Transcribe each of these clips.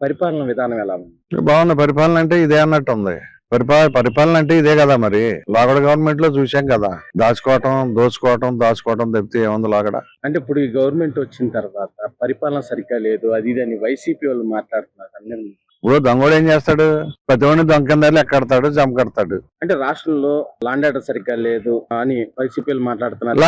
పరిపాలన విధానం ఎలా ఉంది? బాగుంది. పరిపాలన అంటే ఇదే అన్నట్టు ఉంది. పరిపాలన అంటే ఇదే కదా మరి. లోగడ గవర్నమెంట్ లో చూసాం కదా, దోచుకోవటం తప్పితే ఏముంది లోగడ. అంటే ఇప్పుడు ఈ గవర్నమెంట్ వచ్చిన తర్వాత పరిపాలన సరిగ్గా లేదు, అది ఇది అని వైసీపీ వాళ్ళు మాట్లాడుతున్నారు అందరూ. ఇప్పుడు దొంగోడు ఏం చేస్తాడు? ప్రతి ఒడిని దొంగ కింద ఎక్కడతాడు, జమకడతాడు. అంటే రాష్ట్రంలో లాండ్ ఆర్డర్ సరిగ్గా లేదు అని వైసీపీ మాట్లాడుతున్నారు.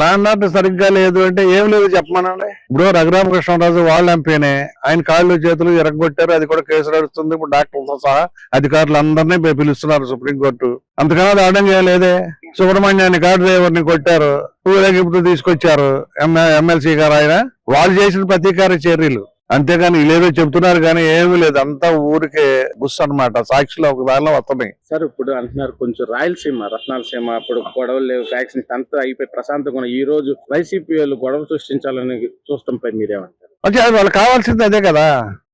లాండ్ ఆర్డర్ సరిగ్గా లేదు అంటే ఏం లేదు చెప్పమనండి. ఇప్పుడు రఘురామకృష్ణరాజు వాళ్ళ ఎంపీనే, ఆయన కాళ్ళు చేతులు ఎరగొట్టారు, అది కూడా కేసు నడుస్తుంది. ఇప్పుడు డాక్టర్లతో సహా అధికారులందరినీ పిలుస్తున్నారు సుప్రీంకోర్టు. అంతకన్నా దాడం చేయలేదే. సుబ్రహ్మణ్యాన్ని కారు డ్రైవర్ని కొట్టారు, ఊరేగింపుతో తీసుకొచ్చారు ఎమ్మెల్సీ గారు. ఆయన వాళ్ళు చేసిన ప్రతీకార చర్యలు అంతేగాని లేదో చెప్తున్నారు కానీ ఏమీ లేదు. అంతా ఊరికే బుస్ అన్నమాట. సాక్షిలో ఒక దానిలో వస్తున్నాయి. సార్ ఇప్పుడు అంటున్నారు కొంచెం రాయలసీమ, రత్నాలసీమ అప్పుడు గొడవలు లేవు, ఫ్యాక్షన్ అంతా అయిపోయి ప్రశాంతంగా ఈ రోజు వైసీపీ వాళ్ళు గొడవ సృష్టించాలని చూస్తాంపై మీరేమంటారు? అంటే వాళ్ళకి కావాల్సింది అదే కదా,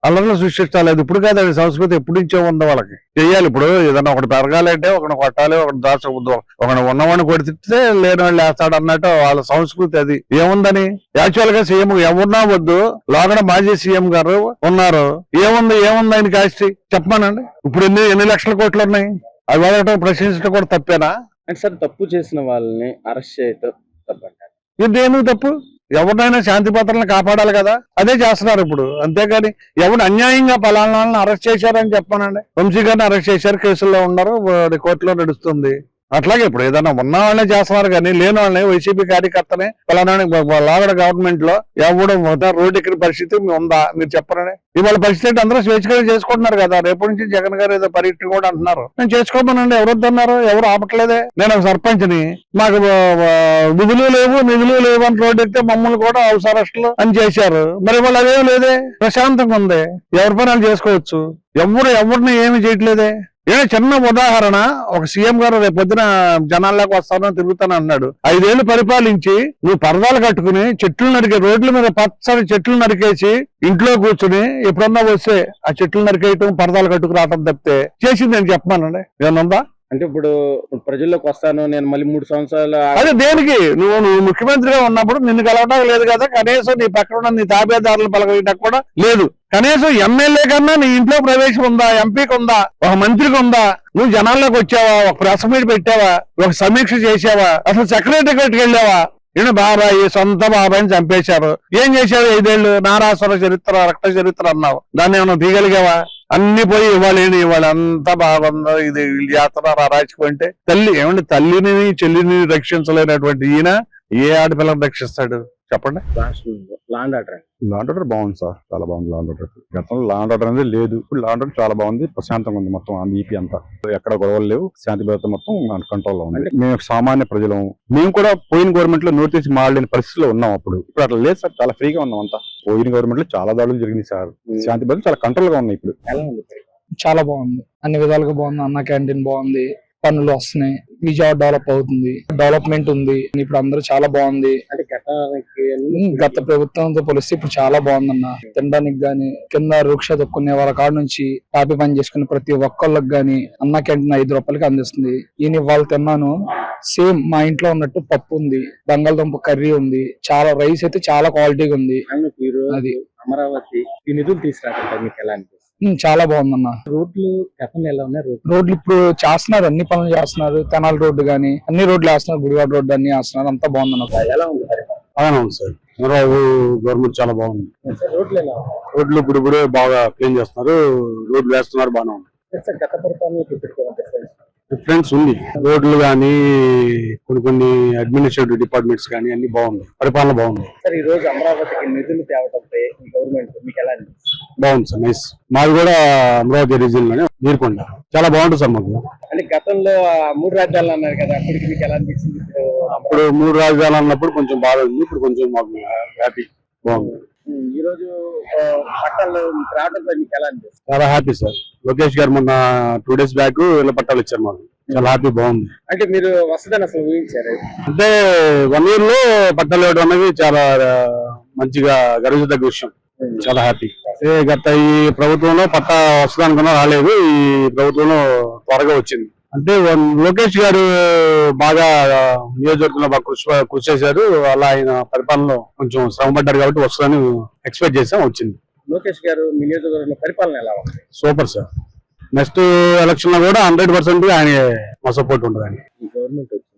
అల్లర్లు సృష్టించాలేదు. ఇప్పుడు కాదు, అది సంస్కృతి ఎప్పుడు నుంచో ఉందో వాళ్ళకి. చెయ్యాలి. ఇప్పుడు ఏదన్నా ఒకటి పెరగాలంటే ఒకటి కొట్టాలి, ఒకటి ఒకటి ఉన్నవాడిని కొడితే లేని వాళ్ళు వేస్తాడు అన్నట్టు వాళ్ళ సంస్కృతి. అది ఏముందని యాక్చువల్ గా సీఎం ఎవరున్నా వద్దు, లోగడ మాజీ సీఎం గారు ఉన్నారు. ఏముంది ఆయన కాస్టి చెప్పమానండి. ఇప్పుడు ఎన్ని లక్షల కోట్లు ఉన్నాయి, అవి వాళ్ళ ప్రశ్నించడం కూడా తప్పేనా? అంటే సార్ తప్పు చేసిన వాళ్ళని అరెస్ట్ చేయటం తప్పంటారు. ఇదేను తప్పు. ఎవరినైనా శాంతి భద్రతలను కాపాడాలి కదా, అదే చేస్తున్నారు ఇప్పుడు. అంతేగాని ఎవరు అన్యాయంగా పలానా అరెస్ట్ చేశారని చెప్పానండి. వంశీ గారిని అరెస్ట్ చేశారు, కేసుల్లో ఉన్నారు, కోర్టులో నడుస్తుంది. అట్లాగే ఇప్పుడు ఏదైనా ఉన్న వాళ్ళనే చేస్తున్నారు కానీ లేని వాళ్ళని వైసీపీ కార్యకర్తనే పలానా లాగడ గవర్నమెంట్ లో ఎవడు రోడ్డు ఎక్కిన పరిస్థితి ఉందా మీరు చెప్పరండి. ఇవాళ పరిస్థితి అందరూ స్వేచ్ఛగా చేసుకుంటున్నారు కదా. రేపటి నుంచి జగన్ గారు ఏదో పర్యటన కూడా అంటున్నారు. నేను చేసుకోమనండి, ఎవరు వద్దన్నారు? ఎవరు ఆపట్లేదే. నేను ఒక సర్పంచ్ని, మాకు నిధులు లేవు అని రోడ్డు ఎక్కితే మమ్మల్ని కూడా హౌస్ అరెస్టులు అని చేశారు. మరి వాళ్ళు అదేం లేదే, ప్రశాంతంగా ఉంది, ఎవరి పనులు చేసుకోవచ్చు. ఎవరిని ఏమి చేయట్లేదే. చిన్న ఉదాహరణ, ఒక సీఎం గారు రేపు పొద్దున జనాల్లోకి వస్తానని తిరుగుతాను అన్నాడు. 5 ఏళ్లు పరిపాలించి నువ్వు పరదాలు కట్టుకుని చెట్లు నరికే, రోడ్ల మీద పచ్చని చెట్లు నరికేసి ఇంట్లో కూర్చుని ఎప్పుడన్నా వస్తే ఆ చెట్లు నరికేయటం, పరదాలు కట్టుకు రావటం తప్పితే చేసింది నేను చెప్పమానండి. ఏమన్నా అంటే ఇప్పుడు ప్రజల్లోకి వస్తాను నేను మళ్ళీ 3 సంవత్సరాలు, అదే దేనికి? నువ్వు ముఖ్యమంత్రిగా ఉన్నప్పుడు నిన్ను కలవటం లేదు కదా, కనీసం నీ పక్కన ఉన్న నీ తాబేదారులు పలకటం కూడా లేదు. కనీసం ఎమ్మెల్యే కన్నా నీ ఇంట్లో ప్రవేశం ఉందా, ఎంపీకి ఉందా, ఒక మంత్రికి ఉందా? నువ్వు జనాల్లోకి వచ్చావా, ఒక ప్రెస్ మీట్ పెట్టావా, ఒక సమీక్ష చేసావా, అసలు సెక్రటరీకి వెళ్ళావా? బాబాయ్, సొంత బాబాయిని చంపేశారు. ఏం చేశారు 5 ఏళ్లు? నారాసుర చరిత్ర, రక్త చరిత్ర అన్నావు, దాన్ని ఏమన్నా తీయగలిగావా? అన్ని పోయి ఇవ్వాలి అంతా బాగుందో, ఇది జాతర రాజకీయం అంటే తల్లిని చెల్లిని రక్షించలేనటువంటి ఈయన ఏ ఆడపిల్లని రక్షిస్తాడు చెప్పండి? లాండ్ ఆర్డర్ బాగుంది సార్, చాలా బాగుంది లాండ్ ఆర్డర్. గతంలో లాండ్ ఆర్డర్ అనేది లేదు, ఇప్పుడు లాండ్ ఆర్డర్ చాలా బాగుంది, ప్రశాంతంగా ఉంది. మొత్తం ఈపీ అంతా ఎక్కడ గొడవలు లేవు, శాంతి భద్రత మొత్తం మన కంట్రోల్లో ఉంది. మేము సామాన్య ప్రజలం, మేము కూడా పోయిన గవర్నమెంట్ లో నోటీస్ మారలేని పరిస్థితిలో ఉన్నాం. ఇప్పుడు అట్లా లేదు సార్, చాలా ఫ్రీగా ఉన్నాం అంతా. పోయిన గవర్నమెంట్ లో చాలా దాడులు జరిగింది సార్, శాంతి భద్రత చాలా కంట్రోల్ గా ఉన్నాయి. ఇప్పుడు చాలా బాగుంది, అన్ని విధాలుగా బాగుంది. అన్న క్యాంటీన్ బాగుంది, పనులు వస్తున్నాయి, విజయవాడ డెవలప్ అవుతుంది, డెవలప్మెంట్ ఉంది. ఇప్పుడు అందరూ చాలా బాగుంది. అంటే గత ప్రభుత్వంతో పోలిస్తే ఇప్పుడు చాలా బాగుందన్న. తినడానికి గాని, కింద వృక్ష దొక్కునే వాళ్ళ కాడ నుంచి టాపీ పని చేసుకునే ప్రతి ఒక్కళ్ళకి గాని అన్న క్యాంటీన్ 5 రూపాయలకి అందిస్తుంది. ఈయన వాళ్ళు తిన్నాను, సేమ్ మా ఇంట్లో ఉన్నట్టు పప్పు ఉంది, బంగాళదుంప కర్రీ ఉంది, చాలా రైస్ అయితే చాలా క్వాలిటీగా ఉంది. అది అమరావతి ఈ నిధులు తీసుకురాక మీకు ఎలా అనిపిస్తుంది? చాలా బాగుందన్న. రోడ్లు గతంలో ఎలా ఉన్నాయి? రోడ్లు ఇప్పుడు చేస్తున్నారు, అన్ని పనులు చేస్తున్నారు. తెనాలి రోడ్డు గానీ అన్ని రోడ్లు వేస్తున్నారు, గుడివాడ రోడ్డు అన్ని వేస్తున్నారు, అంతా బాగుందన్న. ఎలా ఉంది? బాగానే ఉంది సార్, చంద్రబాబు గవర్నమెంట్ చాలా బాగుంది. రోడ్లు ఎలా? రోడ్లు ఇప్పుడు బాగా క్లీన్ చేస్తున్నారు, రోడ్లు వేస్తున్నారు, బాగానే ఉంది. గత పరిపాలన డిఫరెన్స్ ఉంది. రోడ్లు కానీ కొన్ని అడ్మినిస్ట్రేటివ్ డిపార్ట్మెంట్స్ కానీ అన్ని బాగుంది, పరిపాలన బాగుంది. సార్ ఈ రోజు అమరావతికి నిధులు తేవడంపై గవర్నమెంట్ మీకు ఎలా అనిపిస్తుంది? బాగుంది సార్, నైస్. మాది కూడా అమరావతి రీజియన్ లోనే నీరుకొండ, చాలా బాగుంటుంది సార్ మాకు. అంటే గతంలో 3 రాజ్యాలు అన్నారు కదా, అప్పటికి మీకు ఎలా అనిపించింది? అప్పుడు 3 రాజధానులు అన్నప్పుడు కొంచెం బాగా ఉంది, ఇప్పుడు కొంచెం మాకు హ్యాపీ, బాగుంది. ఈ రోజు పట్టాలు రావడంపై మీకు ఎలా అనిపిస్తుంది? చాలా హ్యాపీ సార్. లోకేష్ గారు మొన్న 2 days బ్యాక్ ఇళ్ళ పట్టాలు ఇచ్చారు మాకు, చాలా హ్యాపీ, బాగుంది. అంటే మీరు వస్తుందని అసలు ఊహించారు? అంటే 1 year లో పట్టాలు ఇవ్వడం అనేది చాలా మంచిగా గర్వించదగ్గ విషయం, చాలా హ్యాపీ. గత ఈ ప్రభుత్వంలో పట్టా వస్తుంది అనుకున్నా, రాలేదు. ఈ ప్రభుత్వంలో త్వరగా వచ్చింది. అంటే లోకేష్ గారు బాగా నియోజకవర్గంలో బాగా కృషి చేశారు. అలా ఆయన పరిపాలనలో కొంచెం శ్రమ పడ్డారు కాబట్టి వస్తుందని ఎక్స్పెక్ట్ చేసాం, వచ్చింది. లోకేష్ గారు మీ నియోజకవర్గంలో పరిపాలన ఎలా ఉంది? Super sir. నెక్స్ట్ ఎలక్షన్ లో కూడా 100% ఆయన మా సపోర్ట్ ఉంటుంది. ఈ గవర్నమెంట్ వచ్చింది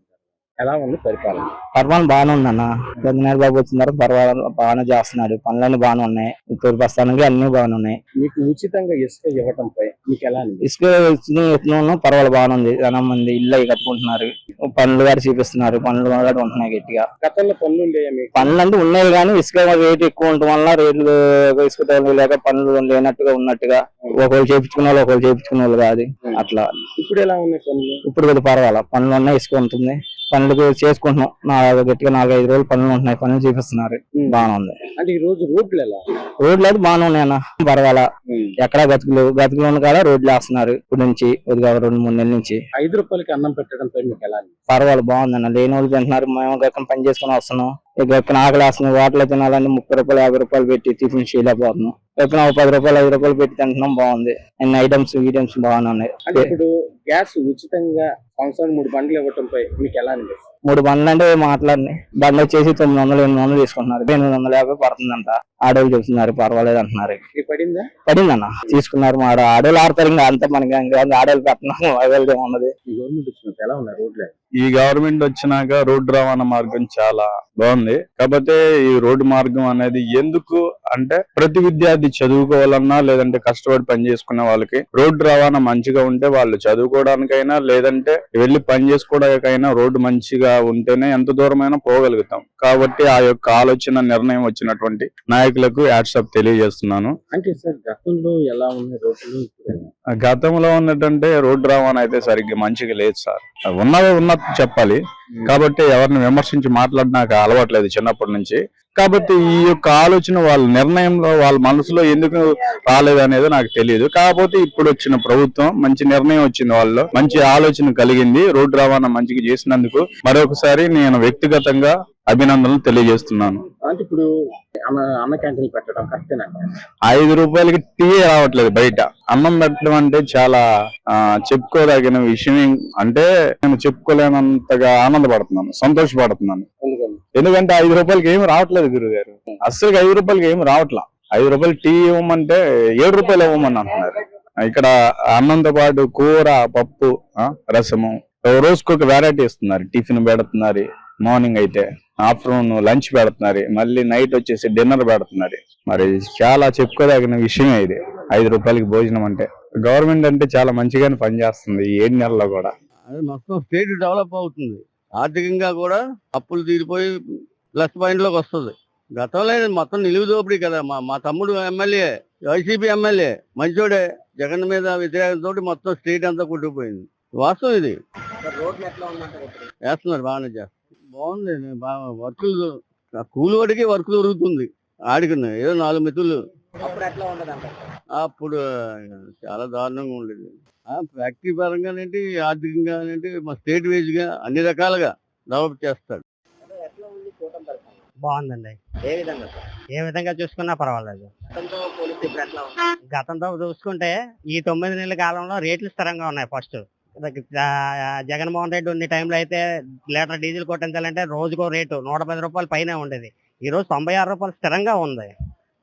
ఎలా ఉంది పరిపాలన? పరిపాలన బాగానే ఉందన్న. చంద్రబాబు బాబు వచ్చిన తర్వాత పర్వాలేదు, బాగానే చేస్తున్నాడు. పనులన్నీ బాగానే ఉన్నాయి. ఇప్పుడు ప్రస్తుతానికి అన్ని బాగానే ఉన్నాయి. మీకు ఉచితంగా ఇసుక ఇవ్వటంపై మీకు ఎలా అనిపిస్తుంది? ఇసుక పర్వాలేదు, బాగానే ఉంది. చాలా మంది ఇల్లు అవి కట్టుకుంటున్నారు, పనులు గారు చూపిస్తున్నారు, పనులు కూడా ఉంటున్నాయి గట్టిగా. గతంలో పనులు ఉండేయా మీకు? పనులు అంటే ఉన్నాయి కానీ ఇసుక రేటు ఎక్కువ ఉండటం వల్ల రేట్లు ఇసుక తోలు లేక పనులు లేనట్టుగా ఉన్నట్టుగా ఒకళ్ళు చేయించుకునే వాళ్ళు ఒకళ్ళు చేయించుకునే వాళ్ళు కాదు అట్లా. ఇప్పుడు ఎలా ఉన్నాయి పనులు? ఇప్పుడు కొద్దిగా పర్వాలేదు, పనులు ఉన్నాయి, ఇసుక ఉంటుంది, పనులు చేసుకుంటున్నాం. గట్టిగా 4-5 రోజులు పనులు ఉంటున్నాయి, పనులు చూపిస్తున్నారు, బాగానే ఉంది. అంటే ఈ రోజు రోడ్లు ఎలా? రోడ్లు అయితే బాగానే ఉన్నాయన్న, పర్వాలా. ఎక్కడా గతుకులు ఉన్న కాడ రోడ్లు వేస్తున్నారు ఇప్పుడు నుంచి, కొద్దిగా 2-3 నెలల నుంచి. 5 రూపాయలకి అన్నం పెట్టడంపై మీకు ఎలా అనిపిస్తుంది? పర్వాలేదు, బాగుందన్న. లేని వాళ్ళు తింటున్నారు, మేము గక్కన పని చేసుకుని వస్తున్నాం. ఇక ఆకలి వేస్తున్నాం, హోటల్ తినాలని 30 రూపాయలు 50 రూపాయలు పెట్టి టిఫిన్ చేయలేకపోతున్నాం. ఎక్కడ 10 రూపాయలు 5 రూపాయలు పెట్టి తింటున్నాం, బాగుంది. అన్ని ఐటమ్స్ బాగానే ఉన్నాయి. అంటే ఇప్పుడు గ్యాస్ ఉచితంగా సంవత్సరానికి 3 బండ్లు ఇవ్వటంపై మీకు ఎలా అనిపిస్తుంది? 3 బండ్లు అంటే మాట్లాడినాయి. బండ్లు వచ్చేసి 900-800 తీసుకుంటున్నారు, 850 పడుతుందంట. ఆడోళ్ళు చెప్తున్నారు పర్వాలేదు అంటున్నారు. పడిందన్న, తీసుకున్నారు. మా ఆడోళ్ళు ఆడతారు, ఇంకా అంతా మనకి ఆడోళ్ళు పెట్టినాము, అవైలబుల్ ఉన్నది. ఈ గవర్నమెంట్ వచ్చినప్పుడు ఎలా ఉన్నాయి రోడ్లు? ఈ గవర్నమెంట్ వచ్చినాక రోడ్డు రవాణా మార్గం చాలా బాగుంది. కాకపోతే ఈ రోడ్డు మార్గం అనేది ఎందుకు అంటే ప్రతి విద్యార్థి చదువుకోవాలన్నా లేదంటే కష్టపడి పని చేసుకునే వాళ్ళకి రోడ్డు రవాణా మంచిగా ఉంటే వాళ్ళు చదువుకోవడానికైనా లేదంటే వెళ్లి పని చేసుకోవడానికైనా రోడ్డు మంచిగా ఉంటేనే ఎంత దూరమైనా పోగలుగుతాం. కాబట్టి ఆ యొక్క ఆలోచన నిర్ణయం వచ్చినటువంటి నాయకులకు యాడ్సప్ తెలియజేస్తున్నాను. అంటే సార్ గతంలో ఎలా ఉన్నాయి రోడ్లు? గతంలో ఉన్నట్టంటే రోడ్డు రవాణా అయితే సరిగ్గా మంచిగా లేదు సార్. ఉన్నట్టు చెప్పాలి. కాబట్టి ఎవరిని విమర్శించి మాట్లాడినాక అలవాట్లేదు చిన్నప్పటి నుంచి. కాబట్టి ఈ యొక్క ఆలోచన వాళ్ళ నిర్ణయంలో వాళ్ళ మనసులో ఎందుకు రాలేదు అనేది నాకు తెలియదు. కాకపోతే ఇప్పుడు వచ్చిన ప్రభుత్వం మంచి నిర్ణయం వచ్చింది, వాళ్ళు మంచి ఆలోచన కలిగింది. రోడ్డు రవాణా మంచిగా చేసినందుకు మరొకసారి నేను వ్యక్తిగతంగా అభినందనలు తెలియజేస్తున్నాను. అంటే ఇప్పుడు అన్న క్యాంటీన్ పెట్టడం కరెక్టేనా? 5 రూపాయలకి టీ రావట్లేదు బయట. అన్నం పెట్టడం అంటే చాలా చెప్పుకోదగిన విషయం. అంటే నేను చెప్పుకోలేనంతగా ఆనందపడుతున్నాను, సంతోషపడుతున్నాను. ఎందుకంటే 5 రూపాయలకి ఏమి రావట్లేదు గురువు గారు. అస్సలు 5 రూపాయలకి ఏమి రావట్లా. 5 రూపాయలు టీ ఇవ్వమంటే 7 రూపాయలు ఇవ్వమని అంటున్నారు. ఇక్కడ అన్నంతో పాటు కూర, పప్పు, రసము, రోజుకొక వెరైటీ ఇస్తున్నారు. టిఫిన్ పెడుతున్నారు, మార్నింగ్ అయితే ఆఫ్టర్నూన్ లంచ్ పెడుతున్నారు, మళ్ళీ నైట్ వచ్చేసి డిన్నర్ పెడుతున్నారు. మరి చాలా చెప్పుకోదగిన విషయమే ఇది. 5 రూపాయలకి భోజనం అంటే గవర్నమెంట్ అంటే చాలా మంచిగానే పనిచేస్తుంది ఈ 7 నెలల్లో కూడా. మొత్తం స్టేట్ డెవలప్ అవుతుంది, ఆర్థికంగా కూడా అప్పులు తీరిపోయి ప్లస్ పాయింట్ లోకి వస్తుంది. గతంలో మొత్తం నిలువు దోపిడీ కదా. మా తమ్ముడు ఎమ్మెల్యే, వైసీపీ ఎమ్మెల్యే మంచోడే. జగన్ మీద వ్యతిరేకంతో మొత్తం స్టేట్ అంతా కొట్టుకుపోయింది. వాస్తవం ఇది. వేస్తున్నారు, బాగానే చేస్తారు, బాగుంది. వర్కులు కూలి వాడికి వర్క్ దొరుకుతుంది. ఆడికున్నాయి ఏదో 4 మెతులు. అప్పుడు చాలా దారుణంగా ఉండేది. ఫ్యాక్టరీ పరంగానేంటి, ఆర్థికంగానేంటి, మా స్టేట్ వైజ్ గా అన్ని రకాలుగా డెవలప్ చేస్తాడు. బాగుందండి. ఏ విధంగా చూసుకున్నా పర్వాలేదు. గతంతో చూసుకుంటే ఈ 9 నెలల కాలంలో రేట్లు స్థిరంగా ఉన్నాయి. ఫస్ట్ జగన్మోహన్ రెడ్డి ఉన్న టైంలో అయితే లీటర్ డీజిల్ కొట్టించాలంటే రోజుకో రేటు 110 రూపాయలు పైన ఉండేది. ఈ రోజు 96 రూపాయలు స్థిరంగా ఉంది.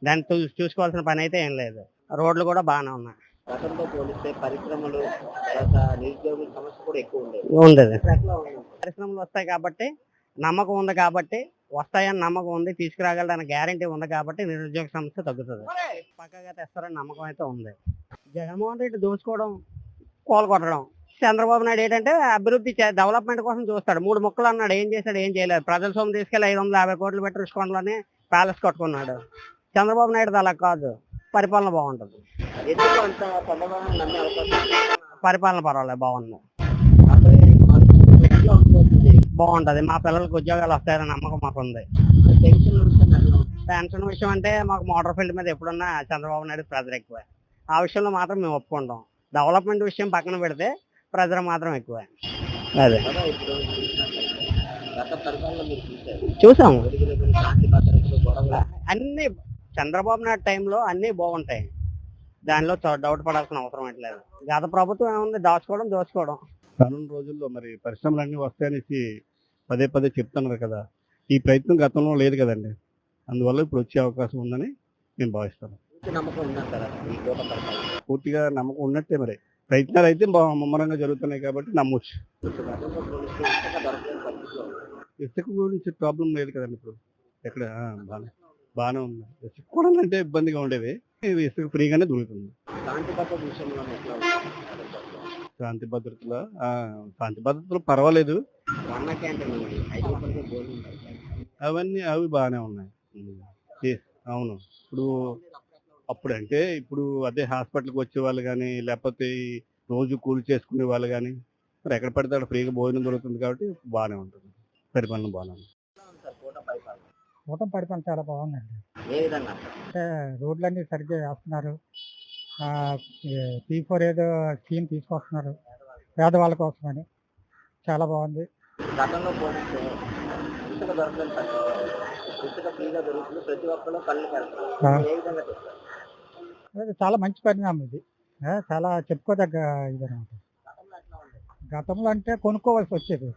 దాన్ని చూసుకోవాల్సిన పని అయితే ఏం లేదు. రోడ్లు కూడా బాగానే ఉన్నాయి. గతంతో పోలిస్తే పరిశ్రమలు, నిరుద్యోగుల సమస్య కూడా ఎక్కువ ఉండేది. పరిశ్రమలు వస్తాయి కాబట్టి నమ్మకం ఉంది, కాబట్టి వస్తాయని నమ్మకం ఉంది, తీసుకురాగలడని గ్యారంటీ ఉంది, కాబట్టి నిరుద్యోగ సమస్య తగ్గుతుంది. పక్కగా తెస్తారని నమ్మకం అయితే ఉంది. జగన్మోహన్ రెడ్డి దోచుకోవడం, కోలుకొట్టడం. చంద్రబాబు నాయుడు ఏంటంటే అభివృద్ధి డెవలప్మెంట్ కోసం చూస్తాడు. 3 ముక్కలు అన్నాడు, ఏం చేశాడు? ఏం చేయలేదు. ప్రజల సొమ్ము తీసుకెళ్లి 550 కోట్లు పెట్టి రుషికొండలోనే ప్యాలెస్ కట్టుకున్నాడు. చంద్రబాబు నాయుడు అలా కాదు, పరిపాలన బాగుంటుంది. పరిపాలన పర్వాలేదు, బాగుంది, బాగుంటది. మా పిల్లలకు ఉద్యోగాలు వస్తాయని నమ్మకం మాకు ఉంది. పెన్షన్ విషయం అంటే మాకు మోటార్ ఫీల్డ్ మీద ఎప్పుడున్నా చంద్రబాబు నాయుడు ప్రెజర్ ఎక్కువ. ఆ విషయంలో మాత్రం మేము ఒప్పుకుంటాం. డెవలప్మెంట్ విషయం పక్కన పెడితే ప్రెజర్ మాత్రం ఎక్కువ. అదే చూసాము. అన్ని చంద్రబాబు నాయుడు టైంలో అన్ని బాగుంటాయి, దానిలో డౌట్ పడాల్సిన అవసరం లేదు. గత ప్రభుత్వం ఏముంది, దోచుకోవడం. రానున్న రోజుల్లో మరి పరిశ్రమలన్నీ వస్తాయనేసి పదే చెప్తున్నారు కదా. ఈ ప్రయత్నం గతంలో లేదు కదండి. అందువల్ల ఇప్పుడు వచ్చే అవకాశం ఉందని నేను భావిస్తాను. నమ్మకం ఉందంటారా ఈ కోట పరిపాలన? పూర్తిగా నమ్మకం ఉన్నట్టే మరి. ప్రయత్నాలు అయితే ముమ్మరంగా జరుగుతున్నాయి కాబట్టి నమ్మొచ్చు. ఇప్పుడు గతంతో పోలిస్తే ఇసుక దొరకలేని పరిస్థితిలో ఉంది. ఇసుక గురించి ప్రాబ్లం లేదు కదండి ఇప్పుడు. ఎక్కడ బాగానే ఉంది. ఇసుక కొనాలంటే ఇబ్బందిగా ఉండేది. ఇది ఇసుక ఫ్రీగానే దొరుకుతుంది. శాంతి భద్రత విషయంలో ఎట్లా ఉంది? శాంతి భద్రతలో శాంతి భద్రతలు పర్వాలేదు. అన్న క్యాంటీన్ ఉంది, 5 రూపాయలకే భోజనం పెడతారు. అవి బాగానే ఉన్నాయి. అవును. ఇప్పుడు అదే హాస్పిటల్కి వచ్చే వాళ్ళు కానీ, లేకపోతే ఈ రోజు కూలి చేసుకునే వాళ్ళు కానీ, మరి ఎక్కడ పడితే అక్కడ ఫ్రీగా భోజనం దొరుకుతుంది కాబట్టి బాగానే ఉంటుంది. పరిపాలన బాగానే ఉంది. ఎట్లా ఉంది సార్ కోట పరిపాలన? కూటమి పరిపాలన చాలా బాగుందండి. ఏ విధంగా? అంటే రోడ్లన్నీ సరిగ్గా వేస్తున్నారు. P4 ఏదో స్కీమ్ తీసుకొస్తున్నారు పేదవాళ్ళ కోసమని, చాలా బాగుంది. గతంలో పోలిస్తే ఇసుక దొరకలేని పరిస్థితి. ఇసుక ఫ్రీగా దొరుకుతుంది, ప్రతి ఒక్కరు కళ్ళు పెడతారు. ఏ విధంగా చెప్తారు? అది చాలా మంచి పరిణామం ఇది. చాలా చెప్పుకోదగ్గ ఇది అనమాట. గతంలో ఎట్లా ఉంది? గతంలో అంటే కొనుక్కోవాల్సి వచ్చేది,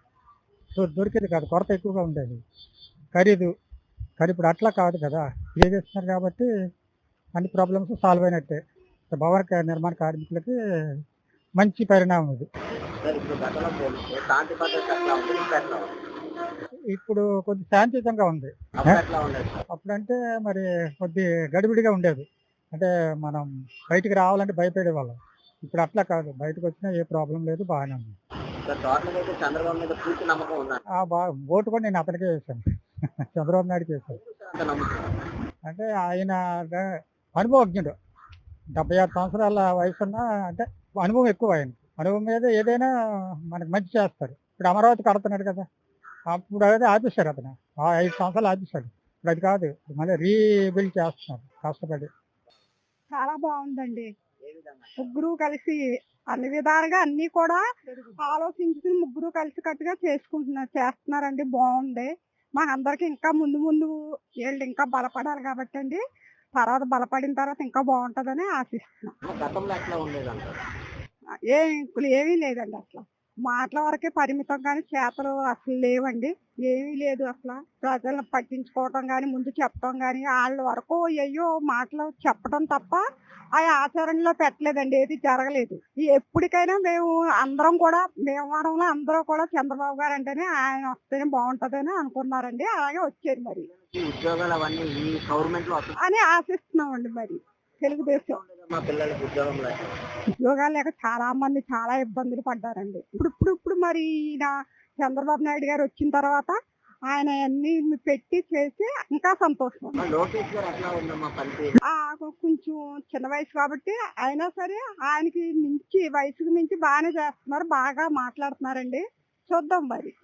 దొరికేది కాదు, కొరత ఎక్కువగా ఉండేది, ఖరీదు. కానీ ఇప్పుడు అట్లా కాదు కదా, ఫ్రీ చేస్తున్నారు కాబట్టి అన్ని ప్రాబ్లమ్స్ సాల్వ్ అయినట్టే. భవన నిర్మాణ కార్మికులకి మంచి పరిణామం ఇది. సార్ ఇప్పుడు గతంలో పోలిస్తే శాంతి భద్రత ఎట్లా ఉంది? ఇప్పుడు ఎట్లా ఉంది? ఇప్పుడు కొద్ది శాంతియుతంగా ఉంది. అప్పుడు ఎట్లా ఉండేది సార్? అప్పుడంటే మరి కొద్ది గడిబిడిగా ఉండేది. అంటే మనం బయటికి రావాలంటే భయపడే వాళ్ళం. ఇప్పుడు అట్లా కాదు, బయటకు వచ్చినా ఏ ప్రాబ్లం లేదు, బాగానే ఉంది. సార్ టోటల్గా అయితే చంద్రబాబు మీద పూర్తి నమ్మకం ఉందండి. ఓటు కూడా నేను అతనికే వేశాను, చంద్రబాబు నాయుడుకి వేశాను. అంత నమ్మకం. అంటే ఆయన అనుభవజ్ఞుడు, 76 సంవత్సరాల వయసున్న, అంటే అనుభవం ఎక్కువ ఆయన. అనుభవం మీద ఏదైనా మనకు మంచి చేస్తారు. ఇప్పుడు అమరావతి కడుతున్నాడు కదా, అప్పుడు అదే ఆపేశారు అతను, 5 సంవత్సరాలు ఆపేశాడు. ఇప్పుడు అది కాదు, మళ్ళీ రీబిల్డ్ చేస్తున్నారు కష్టపడి. చాలా బాగుందండి. ఏ విధంగా? ముగ్గురు కలిసి అన్ని విధాలుగా అన్ని కూడా ఆలోచించుకుని ముగ్గురు కలిసి కట్టుగా చేస్తున్నారండి. బాగుంది. మాకందరికి ఇంకా ముందు ముందు వీళ్ళు ఇంకా బలపడాలి కాబట్టి అండి, తర్వాత బలపడిన తర్వాత ఇంకా బాగుంటుందని ఆశిస్తున్నాం. గతంలో ఎట్లా ఉండేదంటారు? ఏమీ లేదండి, అసలు మాటల వరకే పరిమితం, కానీ చేతలు అసలు లేవండి. ఏమీ లేదు అసలు. ప్రజలను పట్టించుకోవటం కానీ, ముందు చెప్పడం కానీ, వాళ్ళ వరకు అయ్యో మాటలు చెప్పడం తప్ప ఆ ఆచరణలో పెట్టలేదండి, ఏది జరగలేదు. ఎప్పటికైనా మేము అందరం కూడా, భీమవరంలో అందరూ కూడా చంద్రబాబు గారు అంటేనే ఆయన వస్తేనే బాగుంటుందని అనుకున్నారండి. అలాగే వచ్చారు మరి ఈ ఉద్యోగాలు అవన్నీ ఈ గవర్నమెంట్ లో వస్తుంది. అని ఆశిస్తున్నామండి. మరి తెలుగుదేశం మా పిల్లలకి ఉద్యోగం లేదు. ఉద్యోగాలు లేక చాలా మంది చాలా ఇబ్బందులు పడ్డారండి. ఇప్పుడు మరి ఈయన చంద్రబాబు నాయుడు గారు వచ్చిన తర్వాత ఆయన అన్ని పెట్టి చేసి ఇంకా సంతోషం. లోకేష్ గారు ఎట్లా ఉందమ్మా పనితీరు? కొంచెం చిన్న వయసు కాబట్టి అయినా సరే ఆయనకి మించి, వయసుకు మించి బాగానే చేస్తున్నారు, బాగా మాట్లాడుతున్నారండి. చూద్దాం మరి.